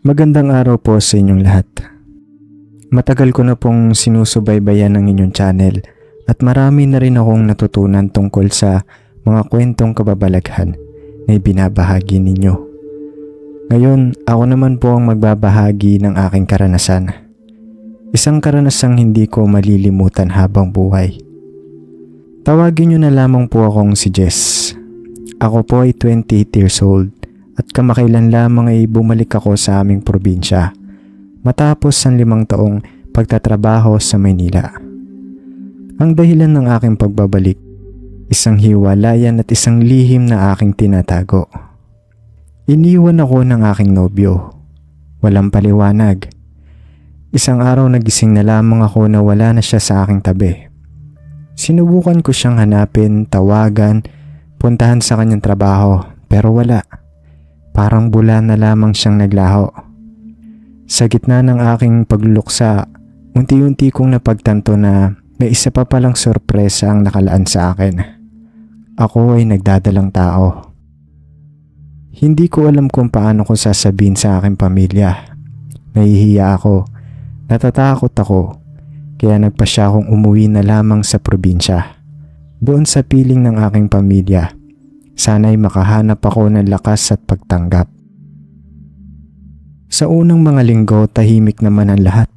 Magandang araw po sa inyong lahat. Matagal ko na pong sinusubaybayan ang inyong channel at marami na rin akong natutunan tungkol sa mga kwentong kababalaghan na ibinabahagi ninyo. Ngayon, ako naman po ang magbabahagi ng aking karanasan. Isang karanasang hindi ko malilimutan habang buhay. Tawagin niyo na lamang po akong si Jess. Ako po ay 28 years old. At kamakailan lamang ay bumalik ako sa aming probinsya matapos ang 5 taong pagtatrabaho sa Maynila. Ang dahilan ng aking pagbabalik, isang hiwalayan at isang lihim na aking tinatago. Iniwan ako ng aking nobyo. Walang paliwanag. Isang araw nagising na lamang ako na wala na siya sa aking tabi. Sinubukan ko siyang hanapin, tawagan, puntahan sa kanyang trabaho pero wala. Parang bula na lamang siyang naglaho. Sa gitna ng aking pagluluksa, unti-unti kong napagtanto na may isa pa palang sorpresa ang nakalaan sa akin. Ako ay nagdadalang tao. Hindi ko alam kung paano ko sasabihin sa aking pamilya. Nahihiya ako, natatakot ako, kaya nagpasya akong umuwi na lamang sa probinsya. Doon sa piling ng aking pamilya. Sana'y makahanap ako ng lakas at pagtanggap. Sa unang mga linggo, tahimik naman ang lahat.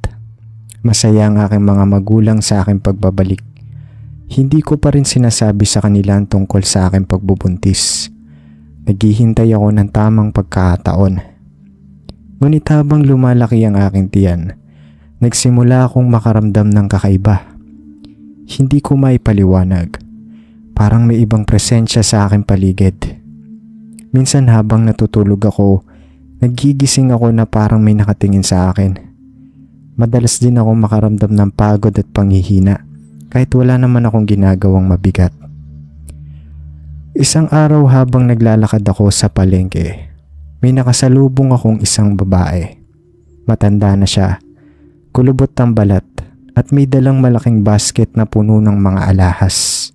Masaya ang aking mga magulang sa aking pagbabalik. Hindi ko pa rin sinasabi sa kanila ang tungkol sa aking pagbubuntis. Naghihintay ako ng tamang pagkakataon. Ngunit habang lumalaki ang aking tiyan, nagsimula akong makaramdam ng kakaiba. Hindi ko maipaliwanag. Parang may ibang presensya sa aking paligid. Minsan habang natutulog ako, nagigising ako na parang may nakatingin sa akin. Madalas din ako makaramdam ng pagod at panghihina kahit wala naman akong ginagawang mabigat. Isang araw habang naglalakad ako sa palengke, may nakasalubong akong isang babae. Matanda na siya, kulubot ang balat at may dalang malaking basket na puno ng mga alahas.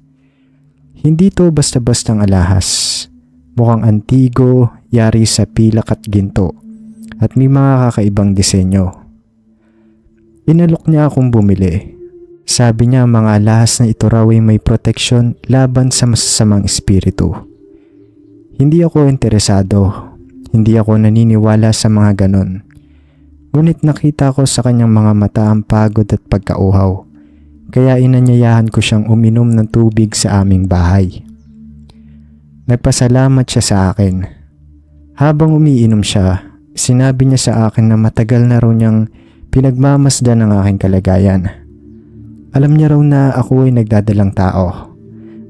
Hindi to basta-bastang alahas. Mukhang antigo, yari sa pilak at ginto at may mga kakaibang disenyo. Inalok niya akong bumili. Sabi niya mga alahas na ito raw ay may proteksyon laban sa masasamang espiritu. Hindi ako interesado. Hindi ako naniniwala sa mga ganon. Ngunit nakita ko sa kanyang mga mata ang pagod at pagkauhaw. Kaya inanyayahan ko siyang uminom ng tubig sa aming bahay. Nagpasalamat siya sa akin. Habang umiinom siya, sinabi niya sa akin na matagal na raw niyang pinagmamasdan ang aking kalagayan. Alam niya raw na ako ay nagdadalang tao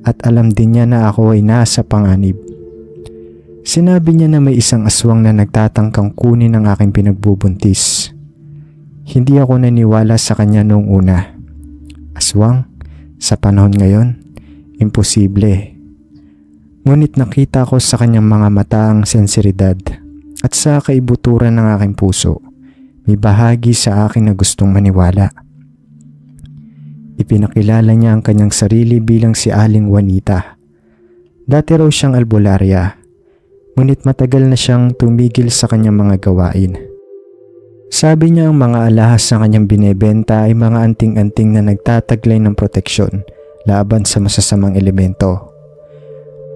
at alam din niya na ako ay nasa panganib. Sinabi niya na may isang aswang na nagtatangkang kunin ang aking pinagbubuntis. Hindi ako naniwala sa kanya noong una. Aswang? Sa panahon ngayon? Imposible. Ngunit nakita ko sa kanyang mga mata ang sensiridad at sa kaibuturan ng aking puso, may bahagi sa akin na gustong maniwala. Ipinakilala niya ang kanyang sarili bilang si Aling Juanita. Dati raw siyang albularya, ngunit matagal na siyang tumigil sa kanyang mga gawain. Sabi niya ang mga alahas na kanyang binebenta ay mga anting-anting na nagtataglay ng proteksyon laban sa masasamang elemento.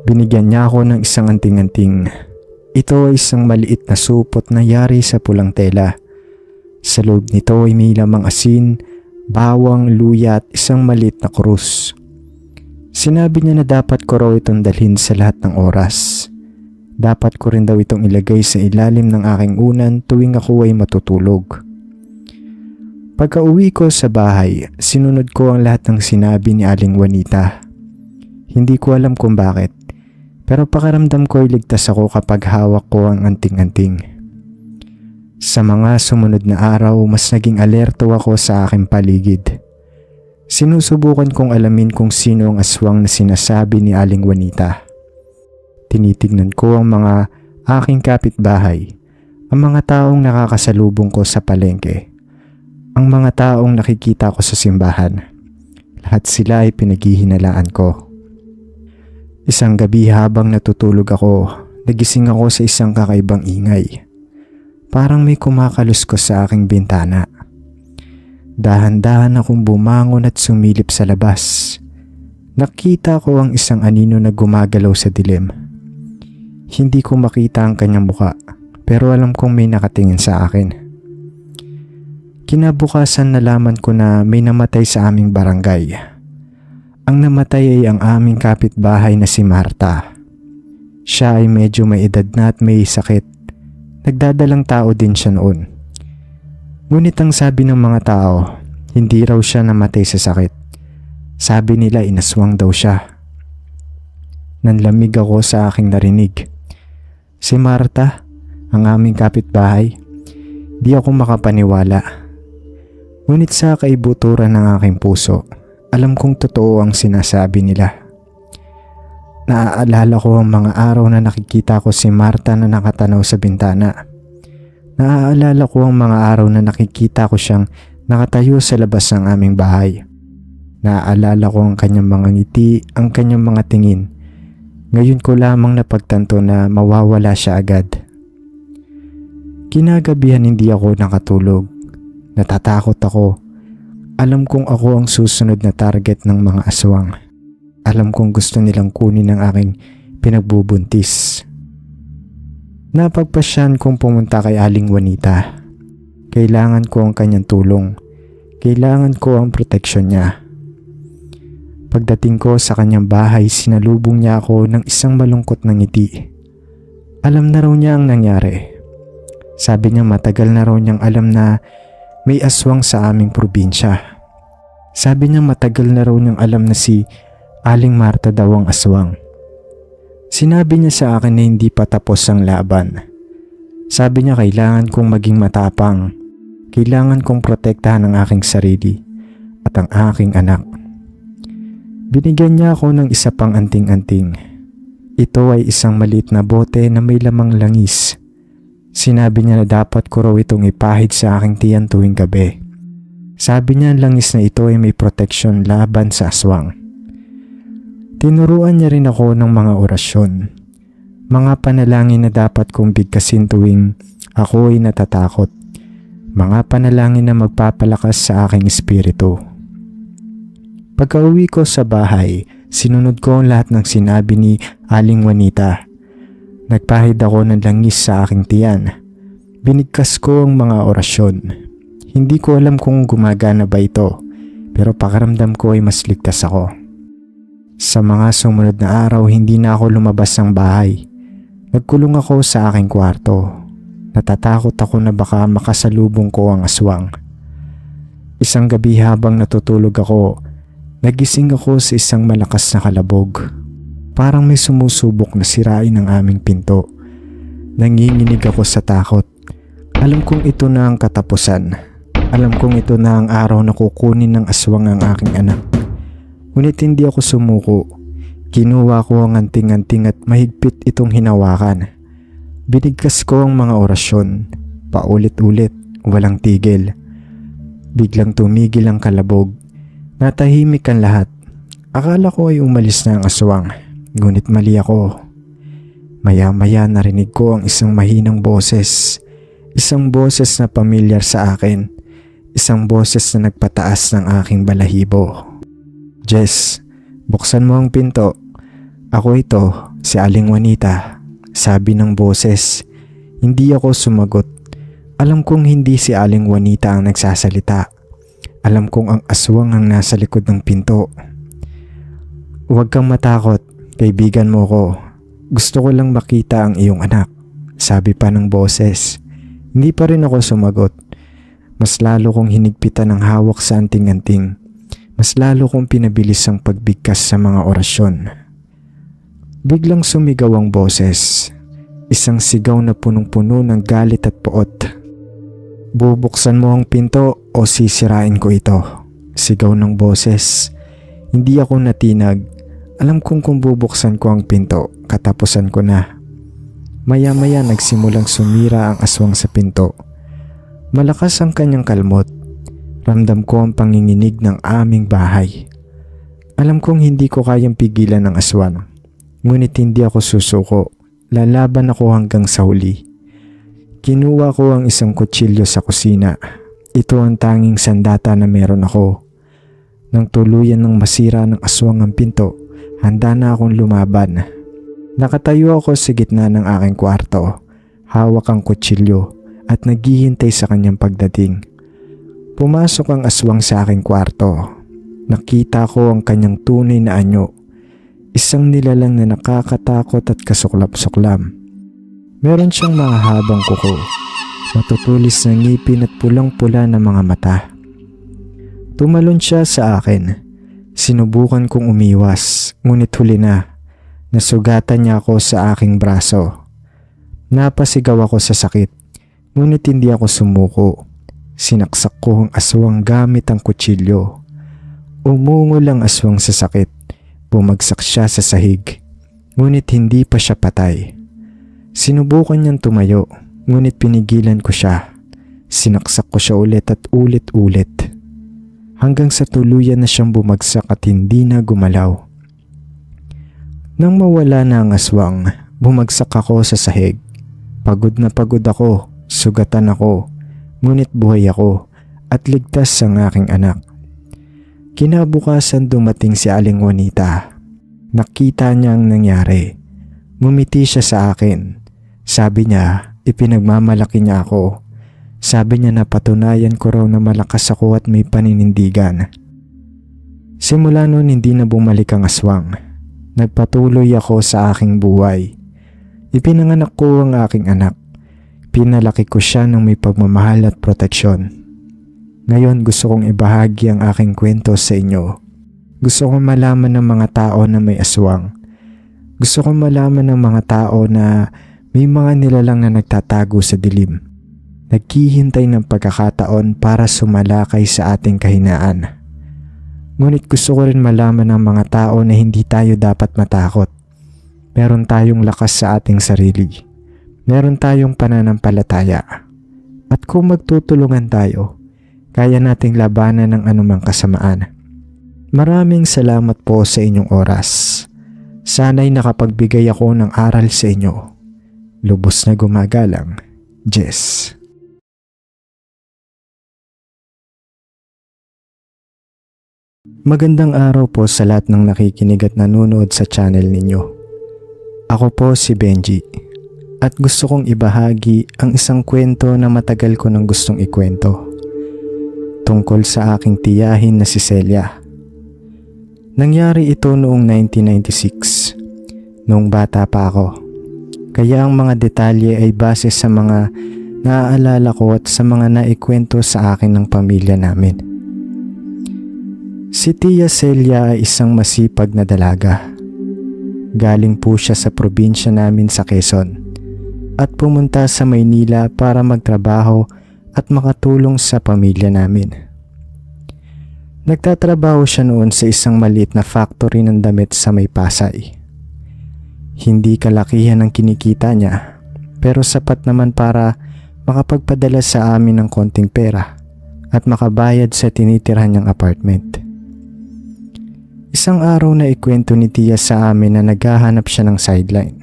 Binigyan niya ako ng isang anting-anting. Ito ay isang maliit na supot na yari sa pulang tela. Sa loob nito ay may lamang asin, bawang, luya at isang maliit na krus. Sinabi niya na dapat ko raw itong dalhin sa lahat ng oras. Dapat ko rin daw itong ilagay sa ilalim ng aking unan tuwing ako ay matutulog. Pagka-uwi ko sa bahay, sinunod ko ang lahat ng sinabi ni Aling Juanita. Hindi ko alam kung bakit, pero pakiramdam ko ay ligtas ako kapag hawak ko ang anting-anting. Sa mga sumunod na araw, mas naging alerto ako sa aking paligid. Sinusubukan kong alamin kung sino ang aswang na sinasabi ni Aling Juanita. Tinitignan ko ang mga aking kapitbahay, ang mga taong nakakasalubong ko sa palengke, ang mga taong nakikita ko sa simbahan. Lahat sila ay pinaghihinalaan ko. Isang gabi habang natutulog ako, nagising ako sa isang kakaibang ingay. Parang may kumakaluskos sa aking bintana. Dahan-dahan akong bumangon at sumilip sa labas. Nakita ko ang isang anino na gumagalaw sa dilim. Hindi ko makita ang kanyang muka, pero alam kong may nakatingin sa akin. Kinabukasan nalaman ko na may namatay sa aming barangay. Ang namatay ay ang aming kapitbahay na si Marta. Siya ay medyo may edad na at may sakit. Nagdadalang tao din siya noon. Ngunit ang sabi ng mga tao, hindi raw siya namatay sa sakit. Sabi nila inaswang daw siya. Nanlamig ako sa aking narinig. Si Marta, ang aming kapitbahay, di ako makapaniwala. Ngunit sa kaibuturan ng aking puso, alam kong totoo ang sinasabi nila. Naaalala ko ang mga araw na nakikita ko si Marta na nakatanaw sa bintana. Naaalala ko ang mga araw na nakikita ko siyang nakatayo sa labas ng aming bahay. Naaalala ko ang kanyang mga ngiti, ang kanyang mga tingin. Ngayon ko lamang napagtanto na mawawala siya agad. Kinagabihan hindi ako nakatulog. Natatakot ako. Alam kong ako ang susunod na target ng mga aswang. Alam kong gusto nilang kunin ang aking pinagbubuntis. Napagpasyan kong pumunta kay Aling Juanita. Kailangan ko ang kanyang tulong. Kailangan ko ang proteksyon niya. Pagdating ko sa kanyang bahay, sinalubong niya ako ng isang malungkot na ngiti. Alam na raw niya ang nangyari. Sabi niya matagal na raw niyang alam na may aswang sa aming probinsya. Sabi niya matagal na raw niyang alam na si Aling Marta daw ang aswang. Sinabi niya sa akin na hindi pa tapos ang laban. Sabi niya kailangan kong maging matapang. Kailangan kong protektahan ang aking sarili at ang aking anak. Binigyan niya ako ng isa pang anting-anting. Ito ay isang maliit na bote na may lamang langis. Sinabi niya na dapat ko raw itong ipahid sa aking tiyan tuwing gabi. Sabi niya ang langis na ito ay may proteksyon laban sa aswang. Tinuruan niya rin ako ng mga orasyon. Mga panalangin na dapat kong bigkasin tuwing ako ay natatakot. Mga panalangin na magpapalakas sa aking espiritu. Pagka-uwi ko sa bahay, sinunod ko ang lahat ng sinabi ni Aling Juanita. Nagpahid ako ng langis sa aking tiyan. Binigkas ko ang mga orasyon. Hindi ko alam kung gumagana ba ito, pero pakiramdam ko ay mas ligtas ako. Sa mga sumunod na araw, hindi na ako lumabas ng bahay. Nagkulong ako sa aking kwarto. Natatakot ako na baka makasalubong ko ang aswang. Isang gabi habang natutulog ako, nagising ako sa isang malakas na kalabog. Parang may sumusubok na sirain ang aming pinto. Nanginginig ako sa takot. Alam kong ito na ang katapusan. Alam kong ito na ang araw na kukunin ng aswang ang aking anak. Ngunit hindi ako sumuko. Kinuha ko ang anting-anting at mahigpit itong hinawakan. Binigkas ko ang mga orasyon. Paulit-ulit, walang tigil. Biglang tumigil ang kalabog. Natahimik ang lahat. Akala ko ay umalis na ang aswang. Ngunit mali ako. Maya-maya narinig ko ang isang mahinang boses. Isang boses na pamilyar sa akin. Isang boses na nagpataas ng aking balahibo. Jess, buksan mo ang pinto. Ako ito, si Aling Juanita. Sabi ng boses. Hindi ako sumagot. Alam kong hindi si Aling Juanita ang nagsasalita. Alam kong ang aswang ang nasa likod ng pinto. Huwag kang matakot, kaibigan mo ko. Gusto ko lang makita ang iyong anak. Sabi pa ng boses. Hindi pa rin ako sumagot. Mas lalo kong hinigpitan ang hawak sa anting-anting. Mas lalo kong pinabilis ang pagbigkas sa mga orasyon. Biglang sumigaw ang boses. Isang sigaw na punong-puno ng galit at poot. Bubuksan mo ang pinto o sisirain ko ito. Sigaw ng boses. Hindi ako natinag. Alam kong kung bubuksan ko ang pinto, katapusan ko na. Maya-maya nagsimulang sumira ang aswang sa pinto. Malakas ang kanyang kalmot. Ramdam ko ang panginginig ng aming bahay. Alam kong hindi ko kayang pigilan ng aswang. Ngunit hindi ako susuko. Lalaban ako hanggang sa huli. Kinuha ko ang isang kutsilyo sa kusina. Ito ang tanging sandata na meron ako. Nang tuluyan ng masira ng aswang ang pinto, handa na akong lumaban. Nakatayo ako sa gitna ng aking kwarto, hawak ang kutsilyo at naghihintay sa kanyang pagdating. Pumasok ang aswang sa aking kwarto. Nakita ko ang kanyang tunay na anyo. Isang nilalang na nakakatakot at kasuklap-suklam. Meron siyang mahahabang kuko, matutulis na ngipin at pulang-pula na mga mata. Tumalon siya sa akin. Sinubukan kong umiwas, ngunit huli na. Nasugatan niya ako sa aking braso. Napasigaw ako sa sakit, ngunit hindi ako sumuko. Sinaksak ko ang aswang gamit ang kutsilyo. Umungol ang aswang sa sakit. Bumagsak siya sa sahig, ngunit hindi pa siya patay. Sinubukan niyang tumayo, ngunit pinigilan ko siya. Sinaksak ko siya ulit at ulit-ulit. Hanggang sa tuluyan na siyang bumagsak at hindi na gumalaw. Nang mawala na ang aswang, bumagsak ako sa sahig. Pagod na pagod ako, sugatan ako, ngunit buhay ako at ligtas ang aking anak. Kinabukasan dumating si Aling Juanita. Nakita niya ang nangyari. Ngumiti siya sa akin. Sabi niya, ipinagmamalaki niya ako. Sabi niya na patunayan ko raw na malakas ako at may paninindigan. Simula noon hindi na bumalik ang aswang. Nagpatuloy ako sa aking buhay. Ipinanganak ko ang aking anak. Pinalaki ko siya ng may pagmamahal at proteksyon. Ngayon gusto kong ibahagi ang aking kwento sa inyo. Gusto kong malaman ng mga tao na may aswang. Gusto kong malaman ng mga tao na may mga nilalang na nagtatago sa dilim. Naghihintay ng pagkakataon para sumalakay sa ating kahinaan. Ngunit gusto ko rin malaman ng mga tao na hindi tayo dapat matakot. Meron tayong lakas sa ating sarili. Meron tayong pananampalataya. At kung magtutulungan tayo, kaya nating labanan ng anumang kasamaan. Maraming salamat po sa inyong oras. Sana'y nakapagbigay ako ng aral sa inyo. Lubos na gumagalang, Jess. Magandang araw po sa lahat ng nakikinig at nanonood sa channel ninyo. Ako po si Benji at gusto kong ibahagi ang isang kwento na matagal ko nang gustong ikwento. Tungkol sa aking tiyahin na si Celia. Nangyari ito noong 1996, noong bata pa ako. Kaya ang mga detalye ay base sa mga naaalala ko at sa mga naikwento sa akin ng pamilya namin. Si Tia Celia ay isang masipag na dalaga. Galing po siya sa probinsya namin sa Quezon at pumunta sa Maynila para magtrabaho at makatulong sa pamilya namin. Nagtatrabaho siya noon sa isang maliit na factory ng damit sa May Pasay. Hindi kalakihan ang kinikita niya, pero sapat naman para makapagpadala sa amin ng konting pera at makabayad sa tinitirhan niyang apartment. Isang araw na ikwento ni Tia sa amin na naghahanap siya ng sideline.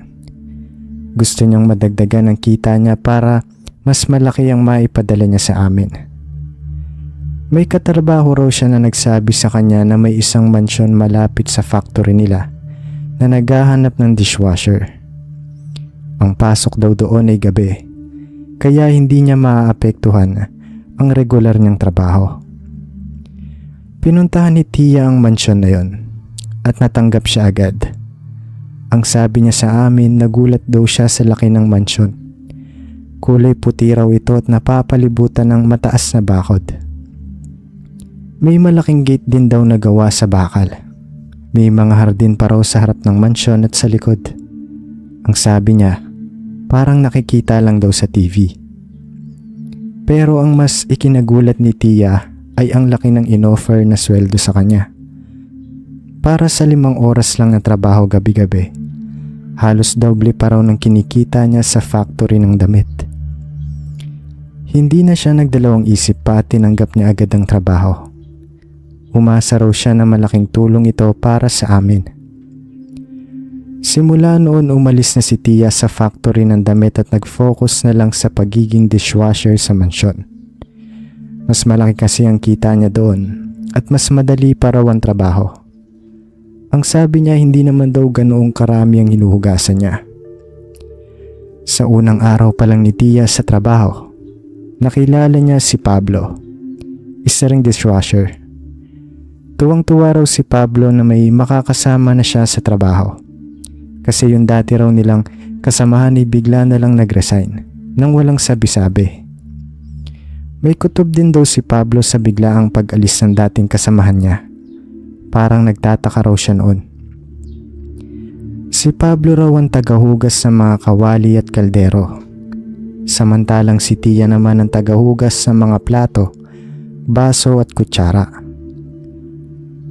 Gusto niyang madagdagan ang kita niya para mas malaki ang maipadala niya sa amin. May katrabaho raw siya na nagsabi sa kanya na may isang mansyon malapit sa factory nila na naghahanap ng dishwasher. Ang pasok daw doon ay gabi, kaya hindi niya maaapektuhan ang regular niyang trabaho. Pinuntahan ni Tia ang mansyon na yon at natanggap siya agad. Ang sabi niya sa amin, nagulat daw siya sa laki ng mansyon. Kulay puti raw ito at napapalibutan ng mataas na bakod. May malaking gate din daw na gawa sa bakal. May mga hardin pa raw sa harap ng mansyon at sa likod. Ang sabi niya, parang nakikita lang daw sa TV. Pero ang mas ikinagulat ni Tia ay ang laki ng inoffer na sweldo sa kanya. Para sa 5 oras lang na trabaho gabi-gabi, halos doble pa raw ng kinikita niya sa factory ng damit. Hindi na siya nagdalawang isip pa at tinanggap niya agad ang trabaho. Umasa raw siya na malaking tulong ito para sa amin. Simula noon umalis na si Tia sa factory ng damit at nag-focus na lang sa pagiging dishwasher sa mansyon. Mas malaki kasi ang kita niya doon at mas madali pa raw ang trabaho. Ang sabi niya hindi naman daw ganoong karami ang hinuhugasan niya. Sa unang araw pa lang ni Tia sa trabaho, nakilala niya si Pablo, isa ring dishwasher. Tuwang-tuwa raw si Pablo na may makakasama na siya sa trabaho. Kasi yung dati raw nilang kasamahan ay bigla na lang nag-resign nang walang sabi-sabi. May kutob din daw si Pablo sa biglaang pag-alis ng dating kasamahan niya. Parang nagtataka raw siya noon. Si Pablo raw ang tagahugas sa mga kawali at kaldero. Samantalang si Tia naman ang tagahugas sa mga plato, baso at kutsara.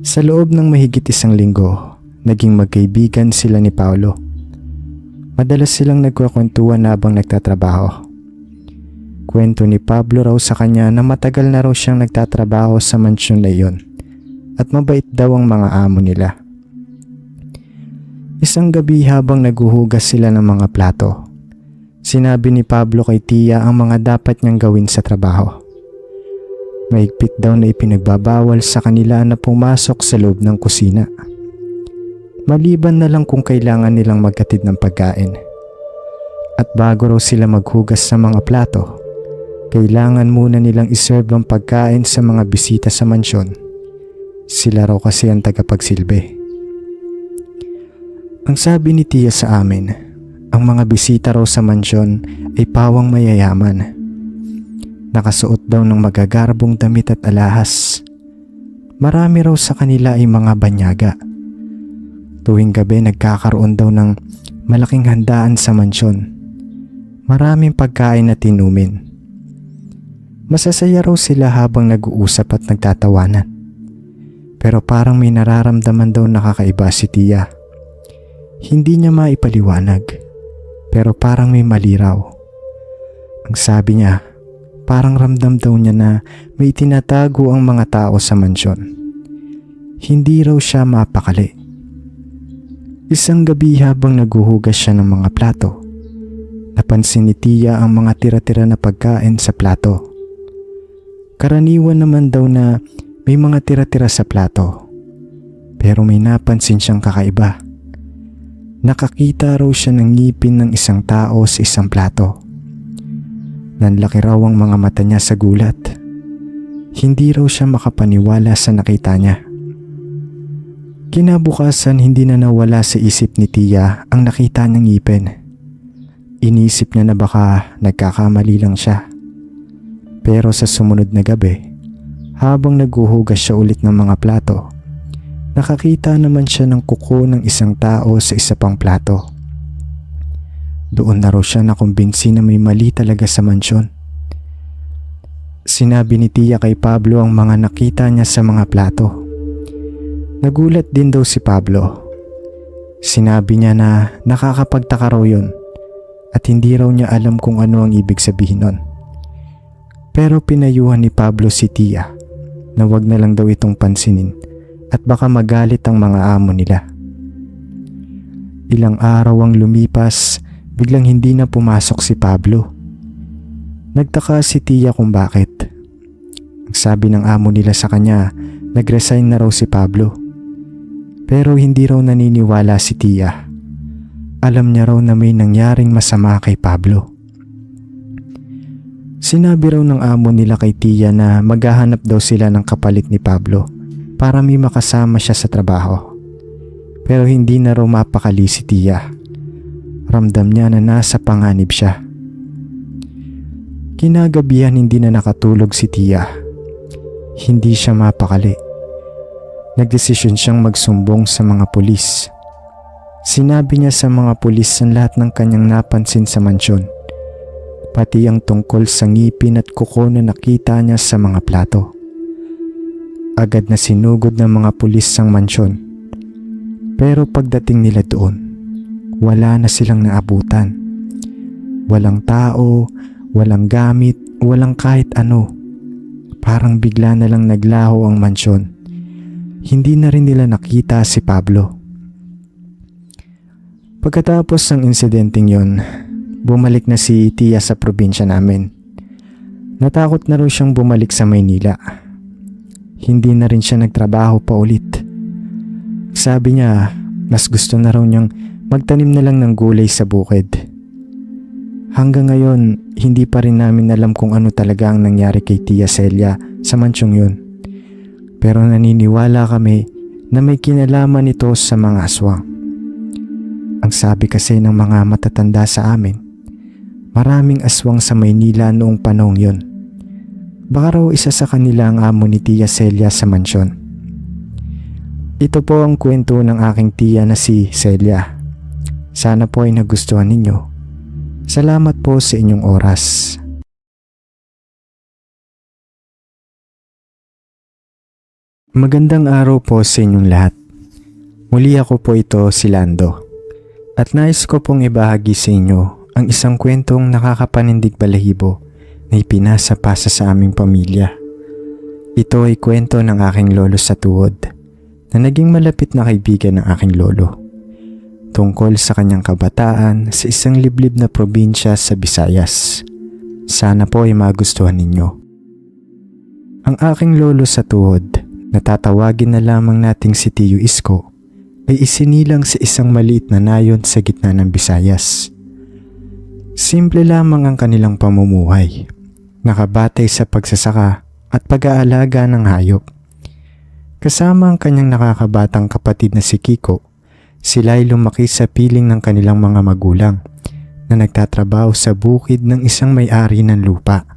Sa loob ng mahigit isang linggo, naging magkaibigan sila ni Paolo. Madalas silang nagkukwentuhan habang nagtatrabaho. Kwento ni Pablo raw sa kanya na matagal na raw siyang nagtatrabaho sa mansyon na iyon at mabait daw ang mga amo nila. Isang gabi habang naguhugas sila ng mga plato, sinabi ni Pablo kay Tia ang mga dapat niyang gawin sa trabaho. Mahigpit daw na ipinagbabawal sa kanila na pumasok sa loob ng kusina. Maliban na lang kung kailangan nilang maghatid ng pagkain. At bago raw sila maghugas sa mga plato, kailangan muna nilang iserve ang pagkain sa mga bisita sa mansyon. Sila raw kasi ang tagapagsilbi. Ang sabi ni Tia sa amin, ang mga bisita raw sa mansyon ay pawang mayayaman. Nakasuot daw ng magagarbong damit at alahas. Marami raw sa kanila ay mga banyaga. Tuwing gabi nagkakaroon daw ng malaking handaan sa mansyon. Maraming pagkain at inumin. Masasaya raw sila habang nag-uusap at nagtatawanan. Pero parang may nararamdaman daw nakakaiba si Tia. Hindi niya maipaliwanag, pero parang may mali raw. Ang sabi niya, parang ramdam daw niya na may tinatago ang mga tao sa mansyon. Hindi raw siya mapakali. Isang gabi habang naguhugas siya ng mga plato, napansin ni Tia ang mga tira-tira na pagkain sa plato. Karaniwan naman daw na may mga tira-tira sa plato, pero may napansin siyang kakaiba. Nakakita raw siya ng ngipin ng isang tao sa isang plato. Nanlaki raw ang mga mata niya sa gulat. Hindi raw siya makapaniwala sa nakita niya. Kinabukasan hindi na nawala sa isip ni Tia ang nakita niyang ngipin. Inisip niya na baka nagkakamali lang siya. Pero sa sumunod na gabi, habang naghuhugas siya ulit ng mga plato, nakakita naman siya ng kuko ng isang tao sa isa pang plato. Doon na raw siya nakumbinsi na may mali talaga sa mansyon. Sinabi ni Tia kay Pablo ang mga nakita niya sa mga plato. Nagulat din daw si Pablo. Sinabi niya na nakakapagtaka raw yun at hindi raw niya alam kung ano ang ibig sabihin nun. Pero pinayuhan ni Pablo si Tia na wag na lang daw itong pansinin at baka magalit ang mga amo nila. Ilang araw ang lumipas, biglang hindi na pumasok si Pablo. Nagtaka si Tia kung bakit. Ang sabi ng amo nila sa kanya, nag-resign na raw si Pablo. Pero hindi raw naniniwala si Tia. Alam niya raw na may nangyaring masama kay Pablo. Sinabi raw ng amo nila kay Tia na maghahanap daw sila ng kapalit ni Pablo para may makasama siya sa trabaho. Pero hindi na raw mapakali si Tia. Ramdam niya na nasa panganib siya. Kinagabihan hindi na nakatulog si Tia. Hindi siya mapakali. Nagdesisyon siyang magsumbong sa mga pulis. Sinabi niya sa mga pulis ang lahat ng kanyang napansin sa mansyon, pati ang tungkol sa ngipin at kuko na nakita niya sa mga plato. Agad na sinugod ng mga pulis ang mansyon. Pero pagdating nila doon, wala na silang naabutan. Walang tao, walang gamit, walang kahit ano. Parang bigla na lang naglaho ang mansyon. Hindi na rin nila nakita si Pablo. Pagkatapos ng insidenteng yon, bumalik na si Tia sa probinsya namin. Natakot na raw siyang bumalik sa Maynila. Hindi na rin siya nagtrabaho pa ulit. Sabi niya, mas gusto na raw niyang magtanim na lang ng gulay sa bukid. Hanggang ngayon, hindi pa rin namin alam kung ano talaga ang nangyari kay Tia Celia sa mansyong yun. Pero naniniwala kami na may kinalaman ito sa mga aswang. Ang sabi kasi ng mga matatanda sa amin, maraming aswang sa Maynila noong panahong yun. Baka raw isa sa kanila ang amo ni Tia Celia sa mansyon. Ito po ang kwento ng aking tiya na si Celia. Sana po ay nagustuhan ninyo. Salamat po sa inyong oras. Magandang araw po sa inyong lahat. Muli ako po ito, si Lando. At nais ko pong ibahagi sa inyo ang isang kwentong nakakapanindig balahibo na ipinasa-pasa sa aming pamilya. Ito ay kwento ng aking lolo sa tuhod na naging malapit na kaibigan ng aking lolo. Tungkol sa kanyang kabataan sa isang liblib na probinsya sa Visayas. Sana po ay magustuhan ninyo. Ang aking lolo sa tuhod, na tatawagin na lamang nating si Tio Isko, ay isinilang sa isang maliit na nayon sa gitna ng Visayas. Simple lamang ang kanilang pamumuhay, nakabatay sa pagsasaka at pag-aalaga ng hayop. Kasama ang kanyang nakakabatang kapatid na si Kiko, sila ay lumaki sa piling ng kanilang mga magulang na nagtatrabaho sa bukid ng isang may-ari ng lupa.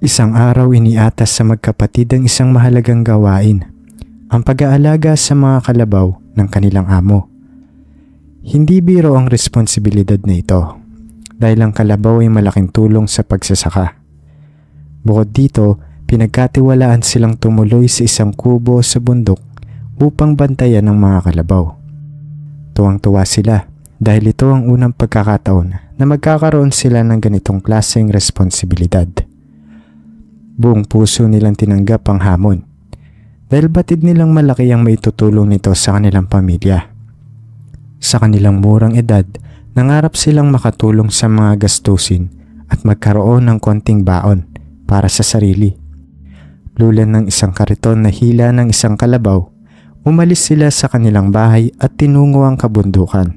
Isang araw iniatas sa magkapatid ang isang mahalagang gawain, ang pag-aalaga sa mga kalabaw ng kanilang amo. Hindi biro ang responsibilidad na ito dahil ang kalabaw ay malaking tulong sa pagsasaka. Bukod dito, pinagkatiwalaan silang tumuloy sa isang kubo sa bundok upang bantayan ang mga kalabaw. Tuwang-tuwa sila dahil ito ang unang pagkakataon na magkakaroon sila ng ganitong klaseng responsibilidad. Buong puso nilang tinanggap ang hamon dahil batid nilang malaki ang maitutulong nito sa kanilang pamilya. Sa kanilang murang edad, nangarap silang makatulong sa mga gastusin at magkaroon ng konting baon para sa sarili. Lulan ng isang kariton na hila ng isang kalabaw, umalis sila sa kanilang bahay at tinungo ang kabundukan.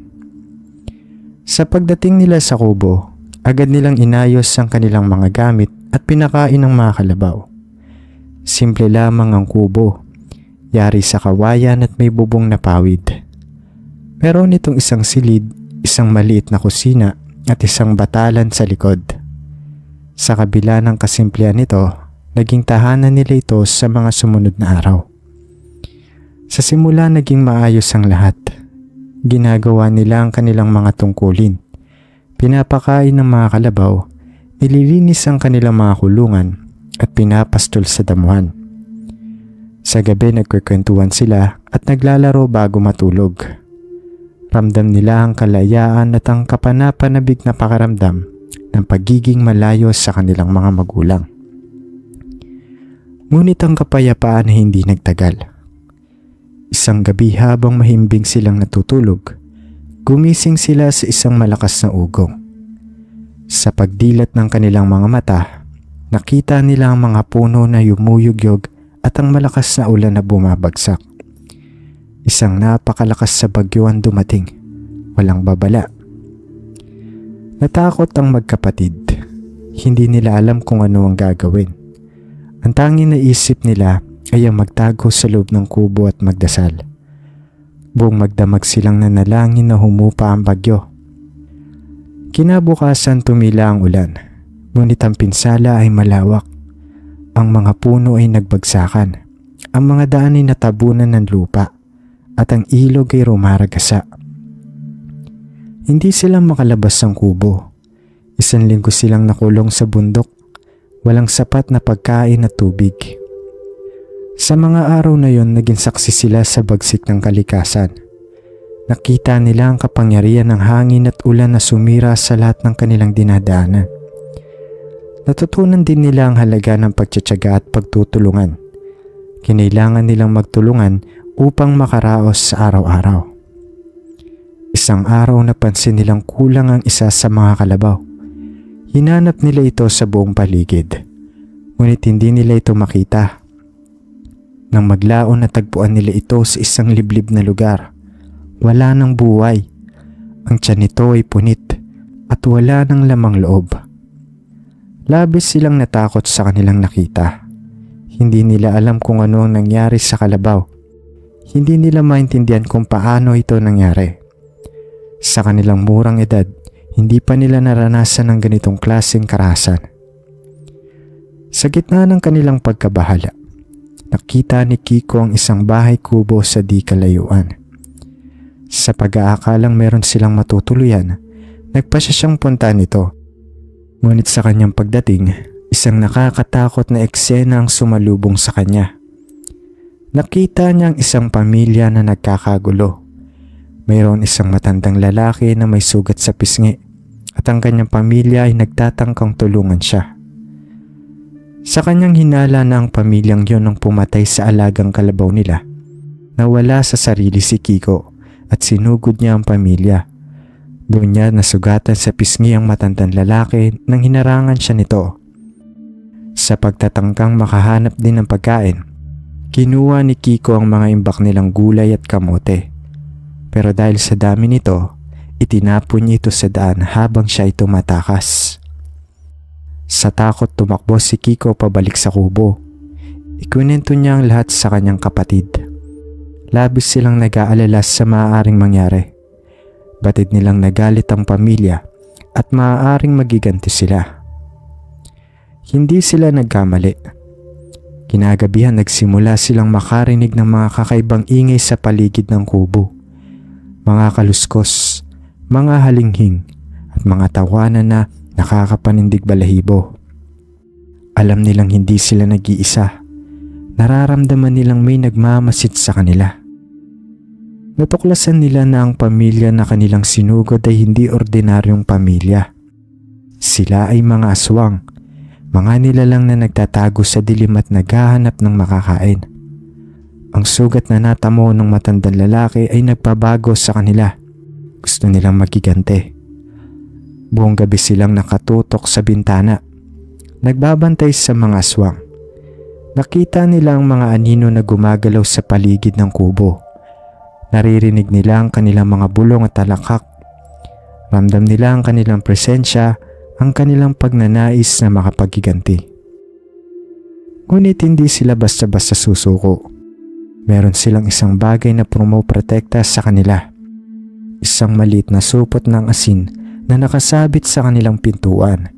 Sa pagdating nila sa kubo, agad nilang inayos ang kanilang mga gamit at pinakain ng mga kalabaw. Simple lamang ang kubo, yari sa kawayan at may bubong na pawid. Meron nitong isang silid, isang maliit na kusina at isang batalan sa likod. Sa kabila ng kasimplihan nito, naging tahanan nila ito sa mga sumunod na araw. Sa simula naging maayos ang lahat. Ginagawa nila ang kanilang mga tungkulin. Pinapakain ng mga kalabaw, nililinis ang kanilang mga kulungan at pinapastol sa damuhan. Sa gabi nagkukwentuhan sila at naglalaro bago matulog. Ramdam nila ang kalayaan at ang kapanapanabik na pakaramdam ng pagiging malayo sa kanilang mga magulang. Ngunit ang kapayapaan ay hindi nagtagal. Isang gabi habang mahimbing silang natutulog, gumising sila sa isang malakas na ugong. Sa pagdilat ng kanilang mga mata, nakita nila ang mga puno na yumuyugyog at ang malakas na ulan na bumabagsak. Isang napakalakas sa bagyo ang dumating, walang babala. Natakot ang magkapatid. Hindi nila alam kung ano ang gagawin. Ang tanging naisip nila ay ang magtago sa loob ng kubo at magdasal. Buong magdamag silang nanalangin na humupa ang bagyo. Kinabukasan tumila ang ulan, ngunit ang pinsala ay malawak. Ang mga puno ay nagbagsakan, ang mga daan ay natabunan ng lupa, at ang ilog ay rumaragasa. Hindi sila makalabas ng kubo. Isang linggo silang nakulong sa bundok, walang sapat na pagkain at tubig. Sa mga araw na yon, naging saksi sila sa bagsik ng kalikasan. Nakita nila ang kapangyarihan ng hangin at ulan na sumira sa lahat ng kanilang dinadaanan. Natutunan din nila ang halaga ng pagtiyatiyaga at pagtutulungan. Kinailangan nilang magtulungan upang makaraos sa araw-araw. Isang araw napansin nilang kulang ang isa sa mga kalabaw. Hinanap nila ito sa buong paligid, ngunit hindi nila ito makita. Nang maglaon natagpuan nila ito sa isang liblib na lugar. Wala ng buhay. Ang tiyan nito ay punit at wala ng lamang loob. Labis silang natakot sa kanilang nakita. Hindi nila alam kung ano ang nangyari sa kalabaw. Hindi nila maintindihan kung paano ito nangyari. Sa kanilang murang edad, hindi pa nila naranasan ng ganitong klaseng karahasan. Sa gitna ng kanilang pagkabahala, nakita ni Kiko ang isang bahay kubo sa di kalayuan. Sa pag-aakalang meron silang matutuluyan, nagpasya siyang puntahan ito. Ngunit sa kanyang pagdating, isang nakakatakot na eksena ang sumalubong sa kanya. Nakita niya ang isang pamilya na nagkakagulo. Mayroon isang matandang lalaki na may sugat sa pisngi at ang kanyang pamilya ay nagtatangkang tulungan siya. Sa kanyang hinala na ang pamilyang yon ang pumatay sa alagang kalabaw nila, nawala sa sarili si Kiko at sinugod niya ang pamilya. Doon niya nasugatan sa pisngi ang matandang lalaki nang hinarangan siya nito. Sa pagtatangkang makahanap din ng pagkain, kinuha ni Kiko ang mga imbak nilang gulay at kamote. Pero dahil sa dami nito, itinapon niya ito sa daan habang siya ay tumatakas. Sa takot tumakbo si Kiko pabalik sa kubo. Ikwento niya ang lahat sa kanyang kapatid. Labis silang nag-aalala sa maaaring mangyari. Batid nilang nagalit ang pamilya at maaaring magiganti sila. Hindi sila nagkamali. Kinagabihan nagsimula silang makarinig ng mga kakaibang ingay sa paligid ng kubo. Mga kaluskos, mga halinghing at mga tawanan na nakakapanindig balahibo. Alam nilang hindi sila nag-iisa. Nararamdaman nilang may nagmamasid sa kanila. Natuklasan nila na ang pamilya na kanilang sinugod ay hindi ordinaryong pamilya. Sila ay mga aswang, mga nilalang na nagtatago sa dilim at naghahanap ng makakain. Ang sugat na natamo ng matandang lalaki ay nagpabago sa kanila. Gusto nilang magigante. Buong gabi silang nakatutok sa bintana, nagbabantay sa mga aswang. Nakita nila ang mga anino na gumagalaw sa paligid ng kubo. Naririnig nila ang kanilang mga bulong at talakak. Ramdam nila ang kanilang presensya, ang kanilang pagnanais na makapagiganti. Ngunit hindi sila basta-basta susuko. Meron silang isang bagay na protekta sa kanila. Isang maliit na supot ng asin na nakasabit sa kanilang pintuan.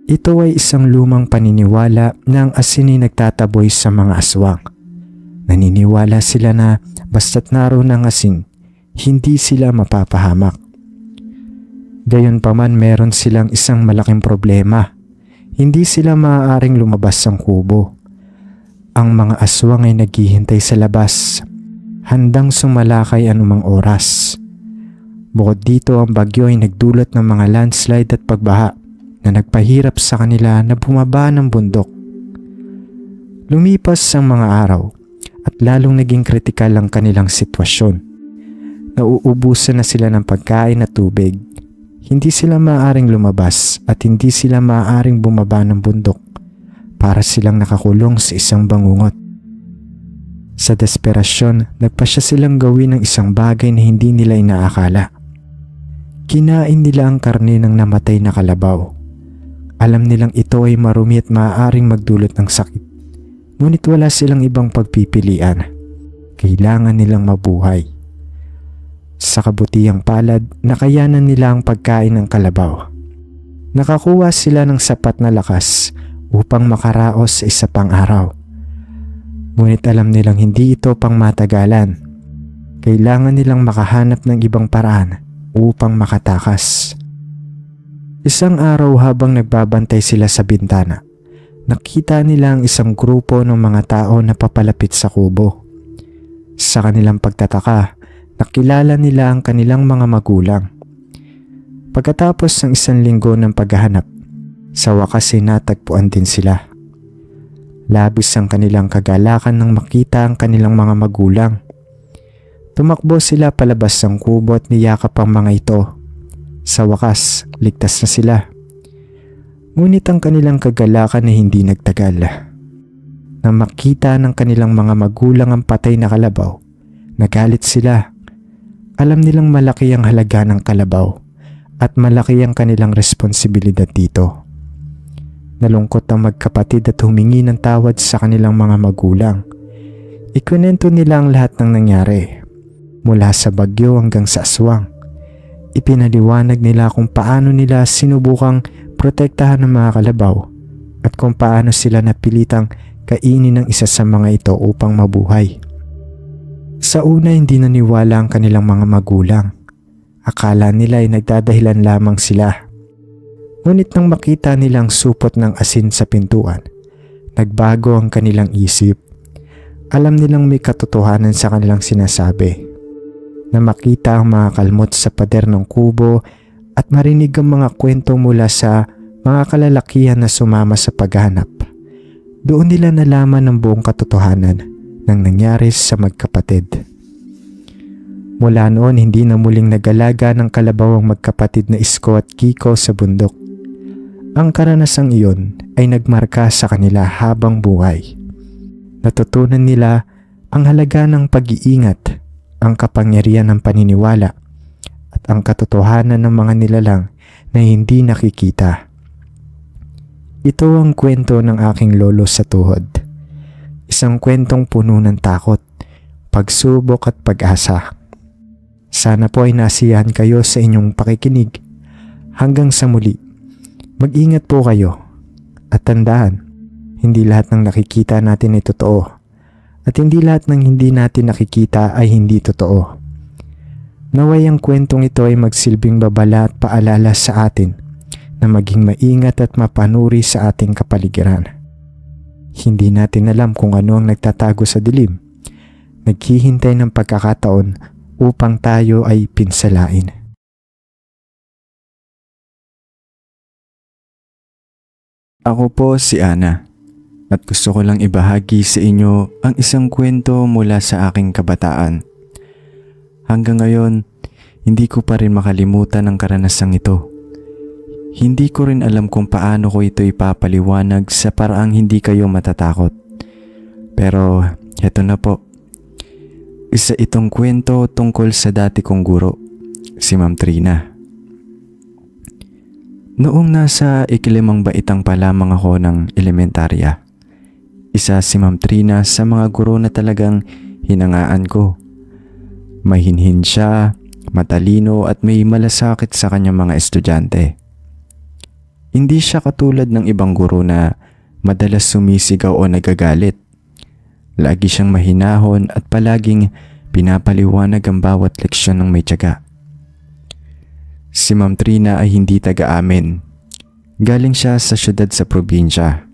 Ito ay isang lumang paniniwala na ang asin ay nagtataboy sa mga aswang. Naniniwala sila na basta't naroon ang asin, hindi sila mapapahamak. Gayunpaman meron silang isang malaking problema. Hindi sila maaaring lumabas ng kubo. Ang mga aswang ay naghihintay sa labas, handang sumalakay anumang oras. Bukod dito, ang bagyo ay nagdulot ng mga landslide at pagbaha na nagpahirap sa kanila na bumaba ng bundok. Lumipas ang mga araw at lalong naging kritikal ang kanilang sitwasyon. Nauubusan na sila ng pagkain at tubig. Hindi sila maaaring lumabas at hindi sila maaaring bumaba ng bundok. Para silang nakakulong sa isang bangungot. Sa desperasyon, nagpasya silang gawin ng isang bagay na hindi nila inaakala. Kinain nila ang karne ng namatay na kalabaw. Alam nilang ito ay marumi at maaaring magdulot ng sakit. Ngunit wala silang ibang pagpipilian. Kailangan nilang mabuhay. Sa kabutihang palad, nakayanan nila ang pagkain ng kalabaw. Nakakuha sila ng sapat na lakas upang makaraos sa isa pang araw. Ngunit alam nilang hindi ito pang matagalan. Kailangan nilang makahanap ng ibang paraan upang makatakas. Isang araw habang nagbabantay sila sa bintana, nakita nila ang isang grupo ng mga tao na papalapit sa kubo. Sa kanilang pagtataka, nakilala nila ang kanilang mga magulang. Pagkatapos ng 1 linggo ng paghahanap, sa wakas ay natagpuan din sila. Labis ang kanilang kagalakan nang makita ang kanilang mga magulang. Tumakbo sila palabas ng kubo at niyakap ang mga ito. Sa wakas, ligtas na sila. Ngunit ang kanilang kagalakan ay hindi nagtagal. Nang makita ng kanilang mga magulang ang patay na kalabaw, nagalit sila. Alam nilang malaki ang halaga ng kalabaw at malaki ang kanilang responsibilidad dito. Nalungkot ang magkapatid at humingi ng tawad sa kanilang mga magulang. Ikwento nila ang lahat ng nangyari, mula sa bagyo hanggang sa aswang. Ipinaliwanag nila kung paano nila sinubukang protektahan ng mga kalabaw at kung paano sila napilitang kainin ng isa sa mga ito upang mabuhay. Sa una, hindi naniwala ang kanilang mga magulang. Akala nila ay nagdadahilan lamang sila. Ngunit nang makita nilang supot ng asin sa pintuan, nagbago ang kanilang isip. Alam nilang may katotohanan sa kanilang sinasabi. Na makita ang mga kalmot sa pader ng kubo at marinig ang mga kwento mula sa mga kalalakihan na sumama sa paghanap. Doon nila nalaman ang buong katotohanan ng nangyari sa magkapatid. Mula noon, hindi na muling nagalaga ng kalabaw ang magkapatid na Isko at Kiko sa bundok. Ang karanasang iyon ay nagmarka sa kanila habang buhay. Natutunan nila ang halaga ng pag-iingat, ang kapangyarihan ng paniniwala, at ang katotohanan ng mga nilalang na hindi nakikita. Ito ang kwento ng aking lolo sa tuhod. Isang kwentong puno ng takot, pagsubok at pag-asa. Sana po ay nasiyahan kayo sa inyong pakikinig. Hanggang sa muli, mag-ingat po kayo. At tandaan, hindi lahat ng nakikita natin ay totoo. At hindi lahat ng hindi natin nakikita ay hindi totoo. Naway ang kwentong ito ay magsilbing babala at paalala sa atin na maging maingat at mapanuri sa ating kapaligiran. Hindi natin alam kung ano ang nagtatago sa dilim. Naghihintay ng pagkakataon upang tayo ay pinsalain. Ako po si Ana. At gusto ko lang ibahagi sa inyo ang isang kwento mula sa aking kabataan. Hanggang ngayon, hindi ko pa rin makalimutan ang karanasang ito. Hindi ko rin alam kung paano ko ito ipapaliwanag sa paraang hindi kayo matatakot. Pero heto na po. Isa itong kwento tungkol sa dati kong guro, si Ma'am Trina. Noong nasa ikilimang baitang pa lamang ako ng elementarya, isa si Ma'am Trina sa mga guro na talagang hinangaan ko. Mahinhin siya, matalino at may malasakit sa kanyang mga estudyante. Hindi siya katulad ng ibang guro na madalas sumisigaw o nagagalit. Lagi siyang mahinahon at palaging pinapaliwanag ang bawat leksyon ng may tiyaga. Si Ma'am Trina ay hindi taga-amin. Galing siya sa syudad sa probinsya.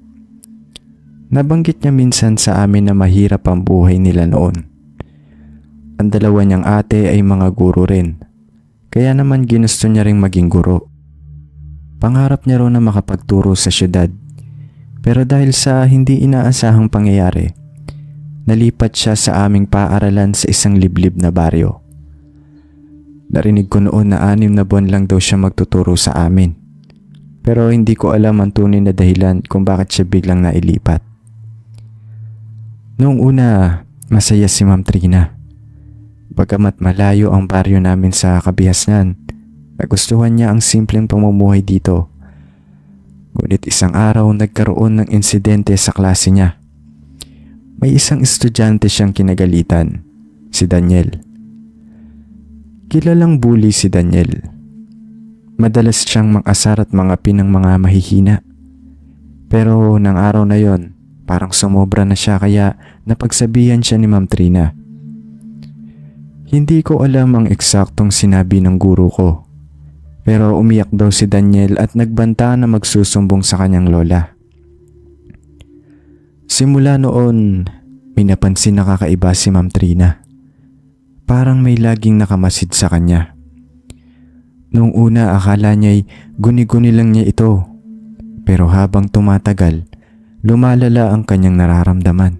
Nabanggit niya minsan sa amin na mahirap ang buhay nila noon. Ang dalawa niyang ate ay mga guro rin. Kaya naman ginusto niya ring maging guro. Pangarap niya raw na makapagturo sa syudad. Pero dahil sa hindi inaasahang pangyayari, nalipat siya sa aming paaralan sa isang liblib na baryo. Narinig ko noon na 6 na buwan lang daw siya magtuturo sa amin. Pero hindi ko alam ang tunay na dahilan kung bakit siya biglang nailipat. Noong una, masaya si Ma'am Trina. Bagamat malayo ang baryo namin sa Kabihasnan, nagustuhan niya ang simpleng pamumuhay dito. Ngunit isang araw nagkaroon ng insidente sa klase niya. May isang estudyante siyang kinagalitan, si Daniel. Kilalang bully si Daniel. Madalas siyang mang-asar at mangapin ng mga mahihina. Pero nang araw na yon, parang sumobra na siya kaya napagsabihan siya ni Ma'am Trina. Hindi ko alam ang eksaktong sinabi ng guro ko. Pero umiyak daw si Daniel at nagbanta na magsusumbong sa kanyang lola. Simula noon, may napansin na kakaiba si Ma'am Trina. Parang may laging nakamasid sa kanya. Noong una akala niya'y guni-guni lang niya ito. Pero habang tumatagal, lumalala ang kanyang nararamdaman.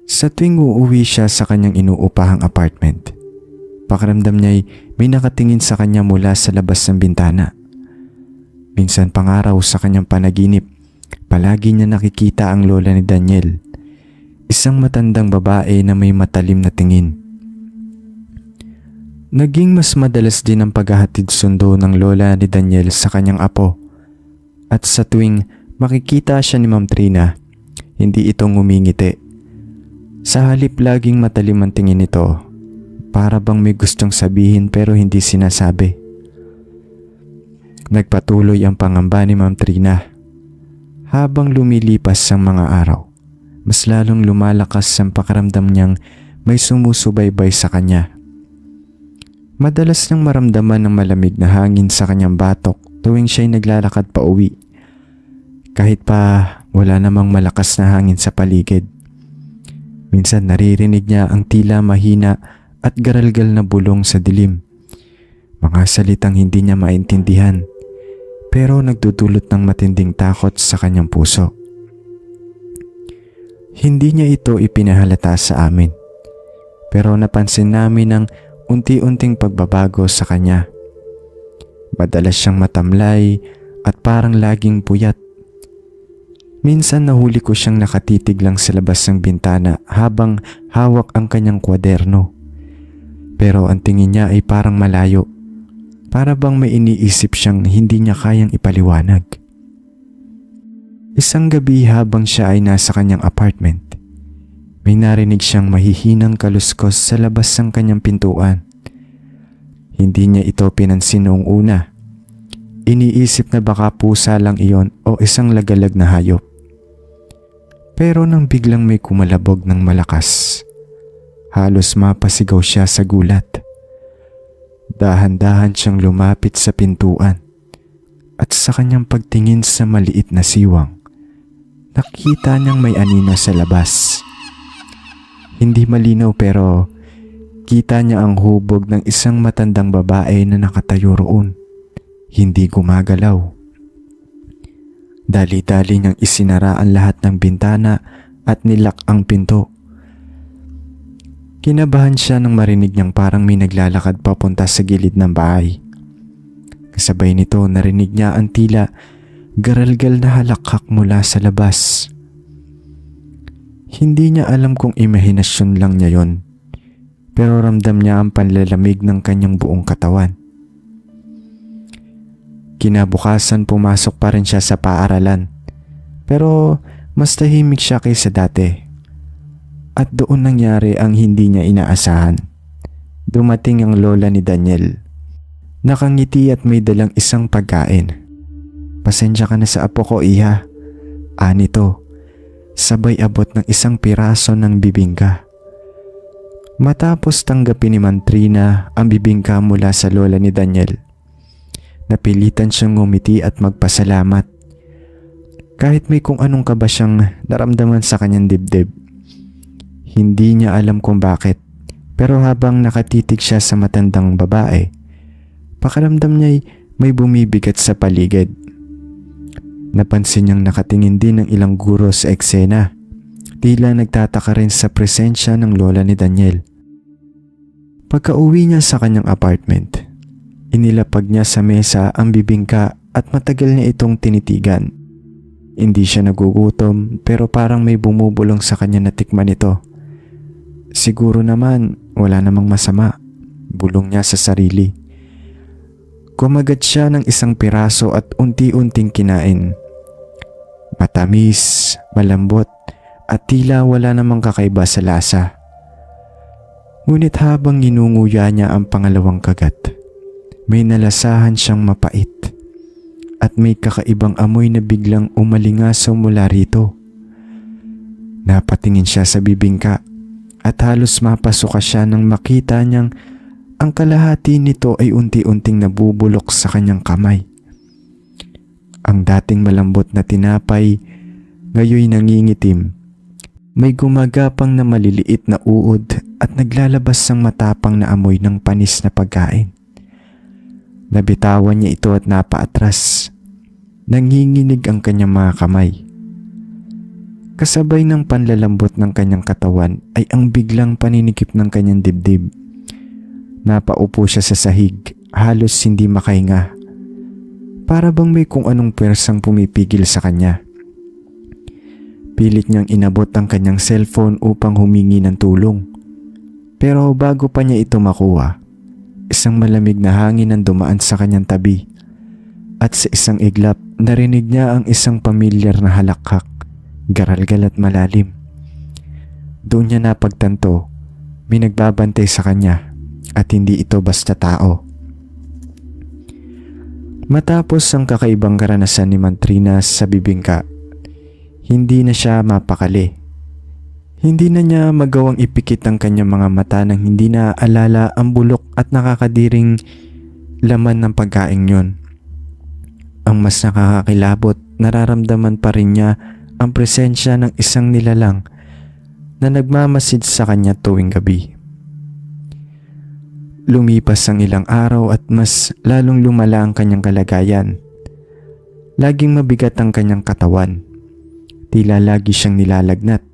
Sa tuwing uuwi siya sa kanyang inuupahang apartment, pakiramdam niya'y may nakatingin sa kanya mula sa labas ng bintana. Minsan pangaraw sa kanyang panaginip, palagi niya nakikita ang lola ni Daniel, isang matandang babae na may matalim na tingin. Naging mas madalas din ang paghahatid sundo ng lola ni Daniel sa kanyang apo, at sa tuwing makikita siya ni Ma'am Trina, hindi ito ngumingiti. Sa halip laging matalim ang tingin nito, para bang may gustong sabihin pero hindi sinasabi. Nagpatuloy ang pangamba ni Ma'am Trina. Habang lumilipas ang mga araw, mas lalong lumalakas ang pakiramdam niyang may sumusubaybay sa kanya. Madalas niyang maramdaman ng malamig na hangin sa kanyang batok tuwing siya'y naglalakad pa uwi. Kahit pa wala namang malakas na hangin sa paligid. Minsan naririnig niya ang tila mahina at garalgal na bulong sa dilim. Mga salitang hindi niya maintindihan, pero nagdudulot ng matinding takot sa kanyang puso. Hindi niya ito ipinahalata sa amin, pero napansin namin ang unti-unting pagbabago sa kanya. Madalas siyang matamlay at parang laging puyat. Minsan nahuli ko siyang nakatitig lang sa labas ng bintana habang hawak ang kanyang kwaderno. Pero ang tingin niya ay parang malayo. Para bang may iniisip siyang hindi niya kayang ipaliwanag. Isang gabi habang siya ay nasa kanyang apartment, may narinig siyang mahihinang kaluskos sa labas ng kanyang pintuan. Hindi niya ito pinansin noong una. Iniisip na baka pusa lang iyon o isang lagalag na hayop. Pero nang biglang may kumalabog ng malakas, halos mapasigaw siya sa gulat. Dahan-dahan siyang lumapit sa pintuan at sa kanyang pagtingin sa maliit na siwang, nakita niyang may anino sa labas. Hindi malinaw pero kita niya ang hubog ng isang matandang babae na nakatayo roon, hindi gumagalaw. Dali-dali niyang isinara ang lahat ng bintana at nilak ang pinto. Kinabahan siya nang marinig niyang parang may naglalakad papunta sa gilid ng bahay. Kasabay nito narinig niya ang tila garalgal na halakhak mula sa labas. Hindi niya alam kung imahinasyon lang niya yon, pero ramdam niya ang panlalamig ng kanyang buong katawan. Kinabukasan pumasok pa rin siya sa paaralan, pero mas tahimik siya kaysa dati. At doon nangyari ang hindi niya inaasahan. Dumating ang lola ni Daniel. Nakangiti at may dalang isang pagkain. "Pasensya ka na sa apo ko, iha," anito. Sabay abot ng isang piraso ng bibingka. Matapos tanggapin ni Ma'am Trina ang bibingka mula sa lola ni Daniel, napilitan siyang ngumiti at magpasalamat. Kahit may kung anong kaba siyang naramdaman sa kanyang dibdib. Hindi niya alam kung bakit, pero habang nakatitig siya sa matandang babae, pakiramdam niya'y may bumibigat sa paligid. Napansin niyang nakatingin din ng ilang guro sa eksena. Tila nagtataka rin sa presensya ng lola ni Daniel. Pagka-uwi niya sa kanyang apartment, inilapag niya sa mesa ang bibingka at matagal niya itong tinitigan. Hindi siya nagugutom pero parang may bumubulong sa kanya na tikman ito. Siguro naman wala namang masama, bulong niya sa sarili. Kumagat siya ng isang piraso at unti-unting kinain. Matamis, malambot at tila wala namang kakaiba sa lasa. Ngunit habang ginunguya niya ang pangalawang kagat, may nalasahan siyang mapait at may kakaibang amoy na biglang umalingasaw mula rito. Napatingin siya sa bibingka at halos mapasuka siya nang makita niyang ang kalahati nito ay unti-unting nabubulok sa kanyang kamay. Ang dating malambot na tinapay, ngayoy nangingitim. May gumagapang na maliliit na uod at naglalabas ng matapang na amoy ng panis na pagkain. Nabitawan niya ito at napaatras. Nanginginig ang kanyang mga kamay. Kasabay ng panlalambot ng kanyang katawan ay ang biglang paninikip ng kanyang dibdib. Napaupo siya sa sahig, halos hindi makahinga. Para bang may kung anong pwersang pumipigil sa kanya. Pilit niyang inabot ang kanyang cellphone upang humingi ng tulong. Pero bago pa niya ito makuha, isang malamig na hangin ang dumaan sa kanyang tabi. At sa isang iglap, narinig niya ang isang pamilyar na halakhak, garalgal at malalim. Doon niya napagtanto, may nagbabantay sa kanya at hindi ito basta tao. Matapos ang kakaibang karanasan ni Mantrina sa bibingka, hindi na siya mapakali. Hindi na niya magawang ipikit ang kanyang mga mata nang hindi na alala ang bulok at nakakadiring laman ng pagkain yon. Ang mas nakakakilabot, nararamdaman pa rin niya ang presensya ng isang nilalang na nagmamasid sa kanya tuwing gabi. Lumipas ang ilang araw at mas lalong lumala ang kanyang kalagayan. Laging mabigat ang kanyang katawan. Tila lagi siyang nilalagnat.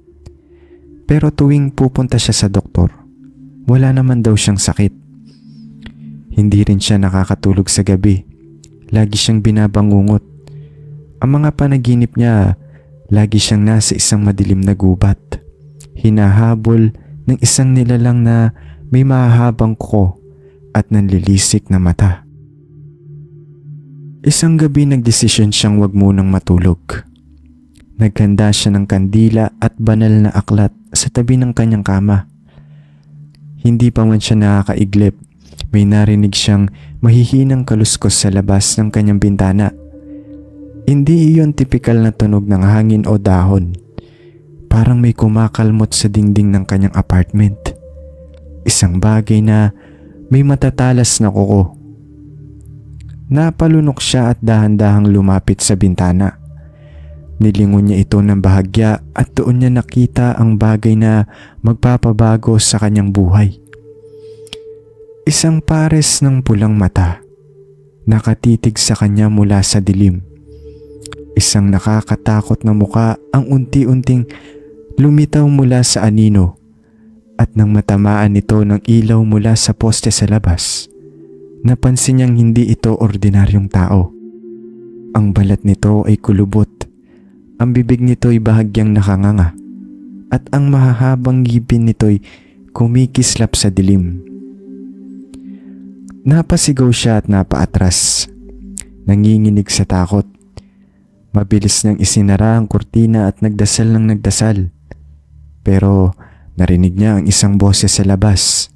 Pero tuwing pupunta siya sa doktor, wala naman daw siyang sakit. Hindi rin siya nakakatulog sa gabi. Lagi siyang binabangungot. Ang mga panaginip niya, lagi siyang nasa isang madilim na gubat. Hinahabol ng isang nilalang na may mahahabang kuko at nanlilisik na mata. Isang gabi nagdesisyon siyang wag munang matulog. Naghanda siya ng kandila at banal na aklat sa tabi ng kanyang kama. Hindi pa man siya nakakaiglip, may narinig siyang mahihinang kaluskos sa labas ng kanyang bintana. Hindi iyon tipikal na tunog ng hangin o dahon. Parang may kumakalmot sa dingding ng kanyang apartment. Isang bagay na may matatalas na kuko. Napalunok siya at dahan-dahang lumapit sa bintana. Nilingon niya ito ng bahagya at doon niya nakita ang bagay na magpapabago sa kanyang buhay. Isang pares ng pulang mata, nakatitig sa kanya mula sa dilim. Isang nakakatakot na muka ang unti-unting lumitaw mula sa anino at nang matamaan nito ng ilaw mula sa poste sa labas, napansin niyang hindi ito ordinaryong tao. Ang balat nito ay kulubot. Ang bibig nito'y bahagyang nakanganga at ang mahahabang ngipin nito'y kumikislap sa dilim. Napasigaw siya at napaatras. Nanginginig sa takot. Mabilis niyang isinara ang kurtina at nagdasal ng nagdasal. Pero narinig niya ang isang boses sa labas.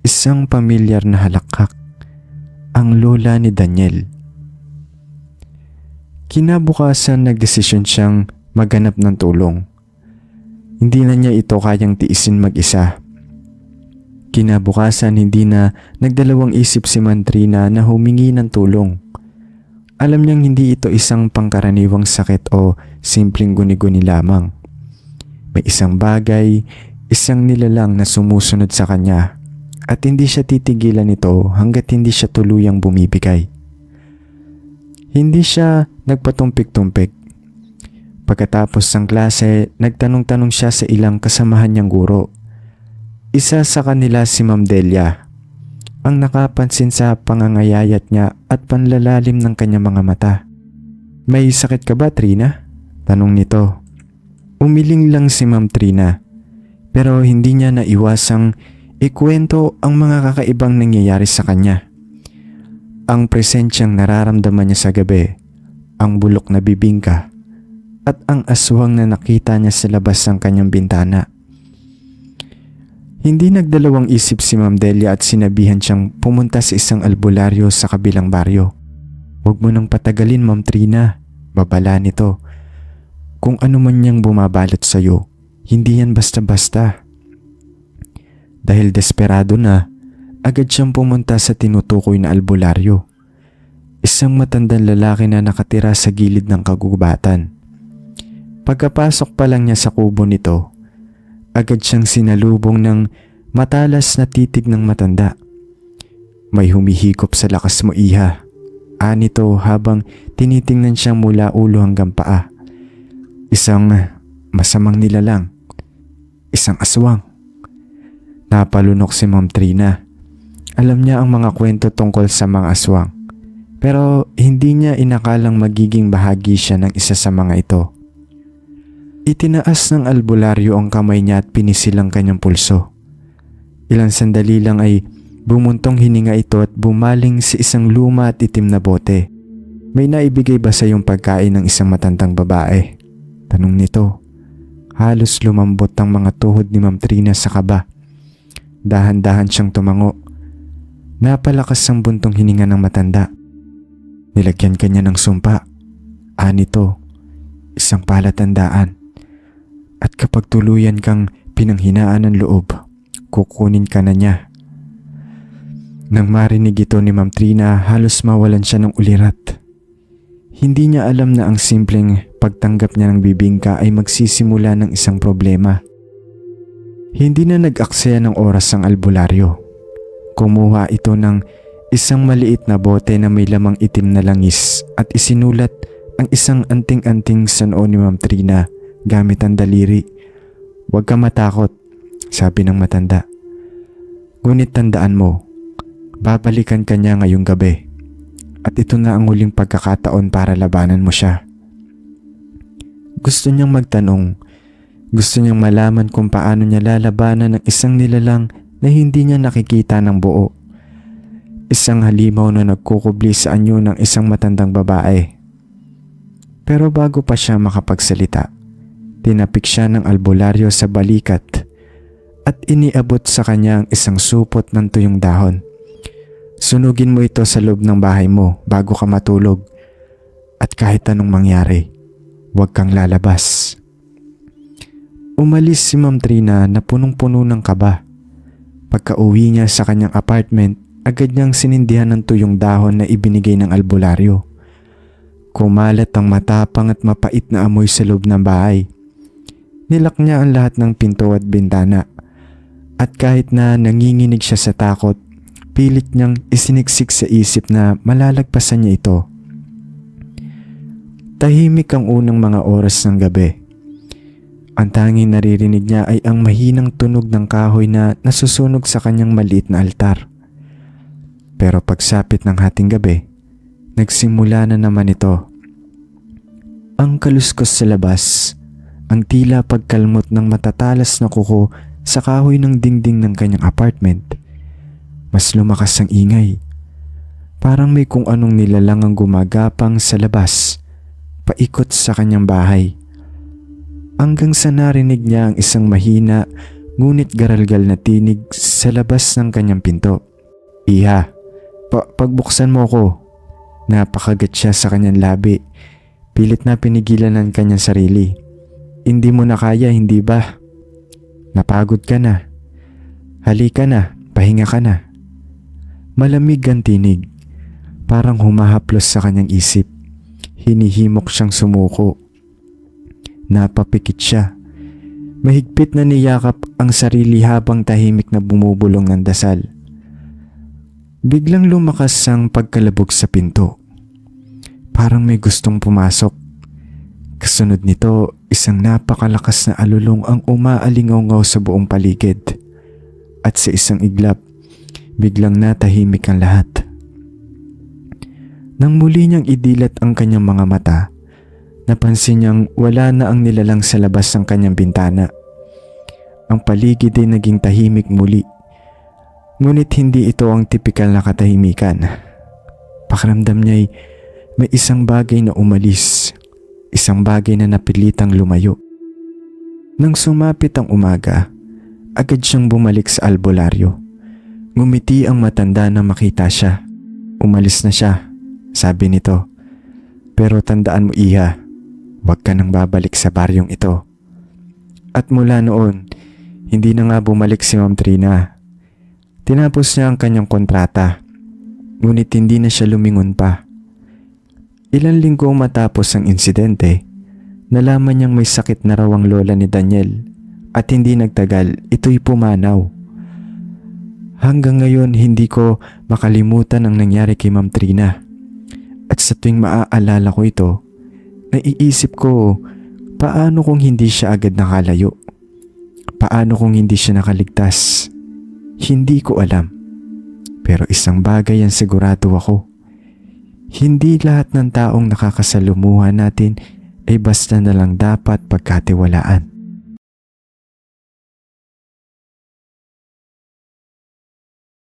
Isang pamilyar na halakhak. Ang lola ni Daniel. Kinabukasan nagdesisyon siyang maghanap ng tulong. Hindi na niya ito kayang tiisin mag-isa. Kinabukasan hindi na nagdalawang isip si Mantrina na humingi ng tulong. Alam niyang hindi ito isang pangkaraniwang sakit o simpleng guni-guni lamang. May isang bagay, isang nilalang na sumusunod sa kanya at hindi siya titigilan nito hanggat hindi siya tuluyang bumibigay. Hindi siya nagpatumpik-tumpik. Pagkatapos ng klase, nagtanong-tanong siya sa ilang kasamahan niyang guro. Isa sa kanila si Ma'am Delia, ang nakapansin sa pangangayayat niya at panlalalim ng kanyang mga mata. "May sakit ka ba, Trina?" tanong nito. Umiling lang si Ma'am Trina, pero hindi niya naiwasang ikwento ang mga kakaibang nangyayari sa kanya. Ang presensyang nararamdaman niya sa gabi, ang bulok na bibingka, at ang aswang na nakita niya sa labas ng kanyang bintana. Hindi nagdalawang isip si Ma'am Delia at sinabihan siyang pumunta sa isang albularyo sa kabilang baryo. "Huwag mo nang patagalin, Ma'am Trina," babala nito. "Kung ano man niyang bumabalot sa'yo, hindi yan basta-basta." Dahil desperado na, agad siyang pumunta sa tinutukoy na albularyo. Isang matandang lalaki na nakatira sa gilid ng kagubatan. Pagkapasok pa lang niya sa kubo nito, agad siyang sinalubong ng matalas na titig ng matanda. "May humihikop sa lakas mo, iha," anito habang tinitingnan siyang mula ulo hanggang paa. Isang masamang nilalang, isang aswang. Napalunok si Ma'am Trina. Alam niya ang mga kwento tungkol sa mga aswang, pero hindi niya inakalang magiging bahagi siya ng isa sa mga ito. Itinaas ng albularyo ang kamay niya at pinisil ang kanyang pulso. Ilang sandali lang ay bumuntong hininga ito at bumaling sa isang luma at itim na bote. May naibigay ba sa iyong pagkain ng isang matandang babae? Tanong nito. Halos lumambot ang mga tuhod ni Ma'am Trina sa kaba. Dahan-dahan siyang tumango. Napalakas ang buntong hininga ng matanda. Nilagyan kanya ng sumpa. Anito, isang palatandaan. At kapag tuluyan kang pinanghinaan ng loob, kukunin ka na niya. Nang marinig ito ni Ma'am Trina, halos mawalan siya ng ulirat. Hindi niya alam na ang simpleng pagtanggap niya ng bibingka ay magsisimula ng isang problema. Hindi na nag-aksaya ng oras ang albularyo. Kumuha ito ng isang maliit na bote na may lamang itim na langis at isinulat ang isang anting-anting sa noo ni Ma'am Trina gamit ang daliri. "Huwag ka matakot," sabi ng matanda. "Ngunit tandaan mo, babalikan ka niya ngayong gabi. At ito na ang huling pagkakataon para labanan mo siya." Gusto niyang magtanong. Gusto niyang malaman kung paano niya lalabanan ng isang nilalang na hindi niya nakikita ng buo. Isang halimaw na nagkukubli sa anyo ng isang matandang babae. Pero bago pa siya makapagsalita, tinapik siya ng albularyo sa balikat at iniabot sa kanya ang isang supot ng tuyong dahon. "Sunugin mo ito sa loob ng bahay mo bago ka matulog. At kahit anong mangyari, huwag kang lalabas." Umalis si Ma'am Trina na punong-puno ng kaba. Pagka-uwi niya sa kanyang apartment, agad niyang sinindihan ng tuyong dahon na ibinigay ng albularyo. Kumalat ang matapang at mapait na amoy sa loob ng bahay. Nilak niya ang lahat ng pinto at bintana. At kahit na nanginginig siya sa takot, pilit niyang isiniksik sa isip na malalagpasan niya ito. Tahimik ang unang mga oras ng gabi. Ang tanging naririnig niya ay ang mahinang tunog ng kahoy na nasusunog sa kanyang maliit na altar. Pero pagsapit ng hating gabi, nagsimula na naman ito. Ang kaluskos sa labas, ang tila pagkalmot ng matatalas na kuko sa kahoy ng dingding ng kanyang apartment. Mas lumakas ang ingay. Parang may kung anong nilalang ang gumagapang sa labas, paikot sa kanyang bahay. Hanggang sa narinig niya ang isang mahina ngunit garalgal na tinig sa labas ng kanyang pinto. "Iha, pagbuksan mo ko." Napakagat siya sa kanyang labi. Pilit na pinigilan ng kanyang sarili. "Hindi mo na kaya, hindi ba? Napagod ka na. Halika na, pahinga ka na." Malamig ang tinig. Parang humahaplos sa kanyang isip. Hinihimok siyang sumuko. Napapikit siya. Mahigpit na niyakap ang sarili habang tahimik na bumubulong ng dasal. Biglang lumakas ang pagkalabog sa pinto. Parang may gustong pumasok. Kasunod nito, isang napakalakas na alulong ang umaalingaw sa buong paligid. At sa isang iglap, biglang natahimik ang lahat. Nang muli niyang idilat ang kanyang mga mata, napansin niyang wala na ang nilalang sa labas ng kanyang bintana. Ang paligid ay naging tahimik muli. Ngunit hindi ito ang tipikal na katahimikan. Pakiramdam niya ay may isang bagay na umalis. Isang bagay na napilitang lumayo. Nang sumapit ang umaga, agad siyang bumalik sa albularyo. Ngumiti ang matanda na makita siya. "Umalis na siya," sabi nito. "Pero tandaan mo, Iha, huwag ka nang babalik sa baryong ito." At mula noon, hindi na nga bumalik si Ma'am Trina. Tinapos niya ang kanyang kontrata, ngunit hindi na siya lumingon pa. Ilang linggo matapos ang insidente, nalaman niyang may sakit na raw ang lola ni Daniel at hindi nagtagal ito'y pumanaw. Hanggang ngayon hindi ko makalimutan ang nangyari kay Ma'am Trina. At sa tuwing maaalala ko ito, naiisip ko Paano kung hindi siya agad nakalayo? Paano kung hindi siya nakaligtas? Hindi ko alam. Pero isang bagay ang sigurado ako. Hindi lahat ng taong nakakasalumuhan natin ay basta na lang dapat pagkatiwalaan.